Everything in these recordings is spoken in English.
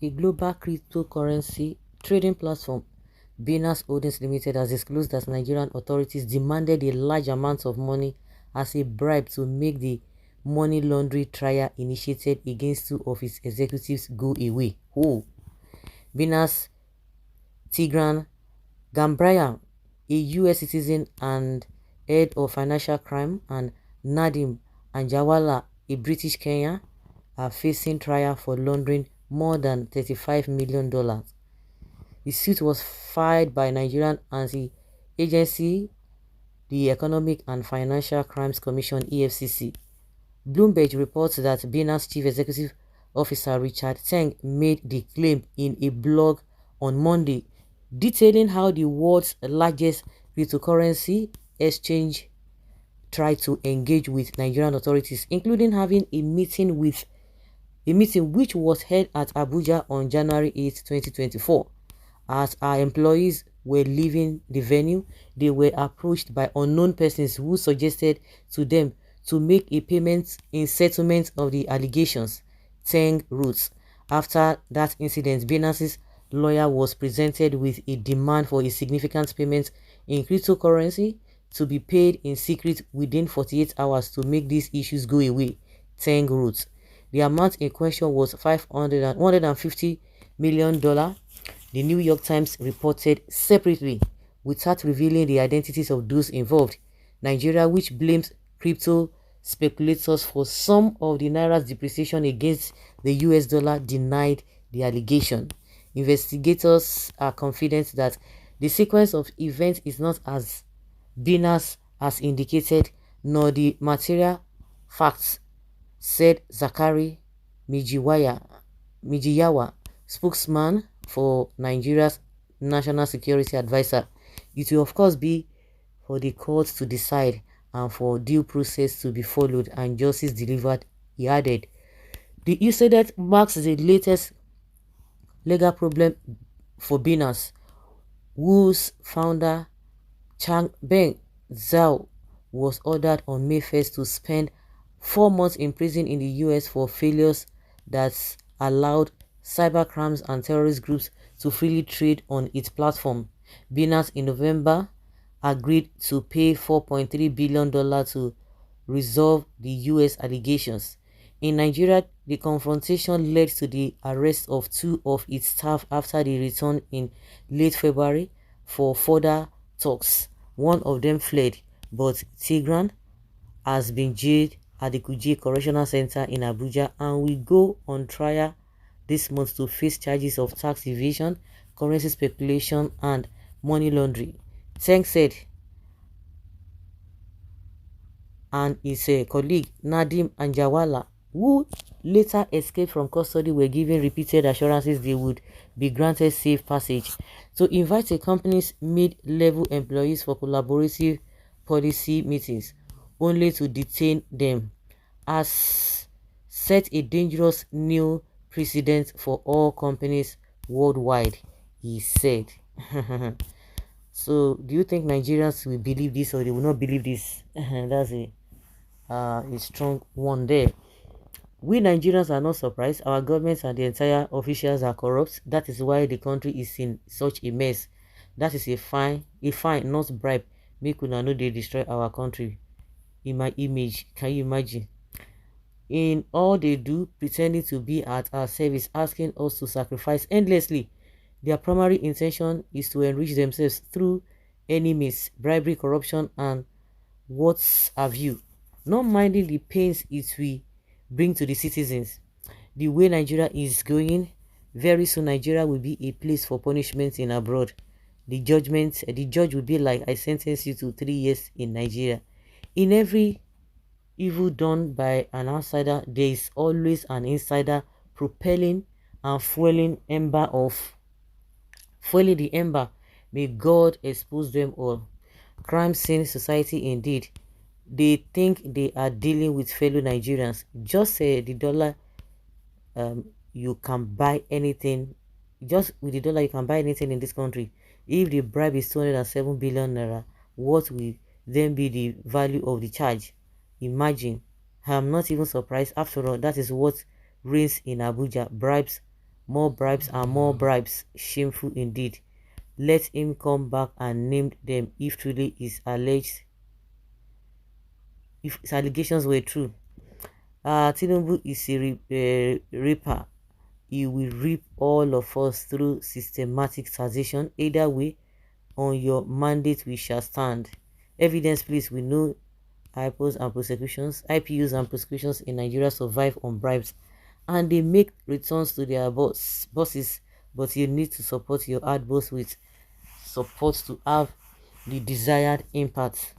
A global cryptocurrency trading platform, Binance Holdings Limited, has disclosed that Nigerian authorities demanded a large amount of money as a bribe to make the money laundering trial initiated against two of its executives go away. Oh, Binance Tigran Gambaryan, a US citizen and head of financial crime, and Nadeem Anjarwalla, a British Kenyan, are facing trial for laundering more than $35 million. The suit was filed by Nigerian anti-agency, the Economic and Financial Crimes Commission (EFCC). Bloomberg reports that Binance Chief Executive Officer Richard Teng made the claim in a blog on Monday, detailing how the world's largest cryptocurrency exchange tried to engage with Nigerian authorities, including having a meeting which was held at Abuja on January 8, 2024. As our employees were leaving the venue, they were approached by unknown persons who suggested to them to make a payment in settlement of the allegations, Teng wrote. After that incident, Binance's lawyer was presented with a demand for a significant payment in cryptocurrency to be paid in secret within 48 hours to make these issues go away, Teng wrote. The amount in question was $150 million, the New York Times reported separately, without revealing the identities of those involved. Nigeria, which blames crypto speculators for some of the naira's depreciation against the US dollar, denied the allegation. Investigators are confident that the sequence of events is not as Binance has indicated, nor the material facts, said Zakari Mijiyawa, spokesman for Nigeria's National Security Advisor. It will of course be for the court to decide and for due process to be followed and justice delivered, he added. The incident marks the latest legal problem for Binance, whose founder Changbin Zhao was ordered on May 1st to spend 4 months in prison in the US for failures that allowed cybercrimes and terrorist groups to freely trade on its platform. Binance in November agreed to pay $4.3 billion to resolve the US allegations. In Nigeria, the confrontation led to the arrest of 2 of its staff after they returned in late February for further talks. One of them fled, but Tigran has been jailed at the Kuje Correctional Center in Abuja and will go on trial this month to face charges of tax evasion, currency speculation, and money laundering. Teng said, and his colleague Nadeem Anjarwalla, who later escaped from custody, were given repeated assurances they would be granted safe passage. To invite a company's mid-level employees for collaborative policy meetings, only to detain them, has set a dangerous new precedent for all companies worldwide, he said. So, do you think Nigerians will believe this or they will not believe this? That's a strong one there. We Nigerians are not surprised. Our governments and the entire officials are corrupt. That is why the country is in such a mess. That is a fine, not bribe. Make una know they destroy our country. In my image, can you imagine? In all they do, pretending to be at our service, asking us to sacrifice endlessly. Their primary intention is to enrich themselves through any means, bribery, corruption, and what have you, not minding the pains it will bring to the citizens. The way Nigeria is going, very soon Nigeria will be a place for punishment in abroad. The judge will be like, I sentence you to 3 years in Nigeria. In every evil done by an outsider, there is always an insider propelling and fueling the ember. May God expose them all. Crime scene society indeed. They think they are dealing with fellow Nigerians. Just say the dollar, you can buy anything. Just with the dollar, you can buy anything in this country. If the bribe is 207 billion naira, what will then be the value of the charge? Imagine. I am not even surprised. After all, that is what reigns in Abuja. Bribes, More bribes and more bribes. Shameful indeed. Let him come back and name them if truly is alleged, if his allegations were true. Tinubu is a reaper. He will reap all of us through systematic taxation. Either way, on your mandate we shall stand. Evidence, please. We know IPOs and prosecutions in Nigeria survive on bribes, and they make returns to their bosses. But you need to support your hard boss with support to have the desired impact.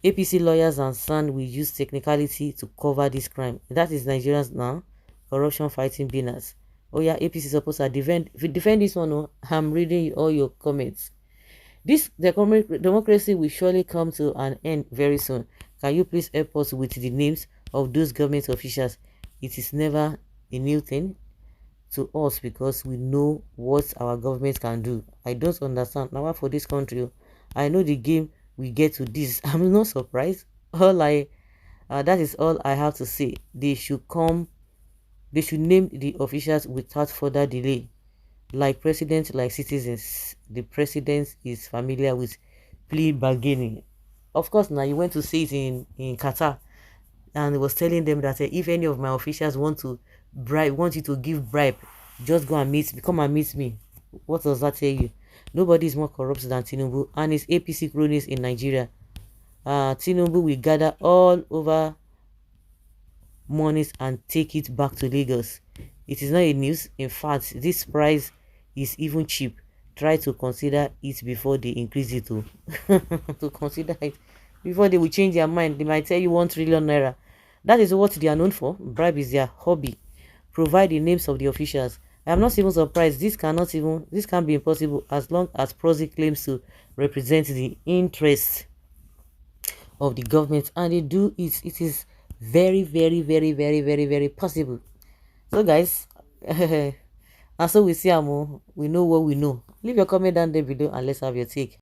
APC lawyers and SAN will use technicality to cover this crime. That is Nigerians now. Corruption fighting Binance. Oh yeah, APC supposed to defend. If you defend this one, oh, I'm reading all your comments. This democracy will surely come to an end very soon. Can you please help us with the names of those government officials? It is never a new thing to us because we know what our government can do. I don't understand. Now for this country, I know the game we get to this. I'm not surprised. That is all I have to say. They should name the officials without further delay. Like president, like citizens. The president is familiar with plea bargaining. Of course, now you went to see it in Qatar, and was telling them that if any of my officials want you to give bribe, just go and come and meet me. What does that tell you? Nobody is more corrupt than Tinubu and his APC cronies in Nigeria. Tinubu will gather all over monies and take it back to Lagos. It is not a news. In fact, this price is even cheap. Try to consider it before they increase it to to consider it before they will change their mind. They might tell you 1 trillion naira. That is what they are known for. Bribe is their hobby. Provide the names of the officials. I am not even surprised. This can't be impossible as long as Proxy claims to represent the interests of the government, and they do it. It is very, very, very, very, very, very possible. So guys, and so we see we know what we know. Leave your comment down there below and let's have your take.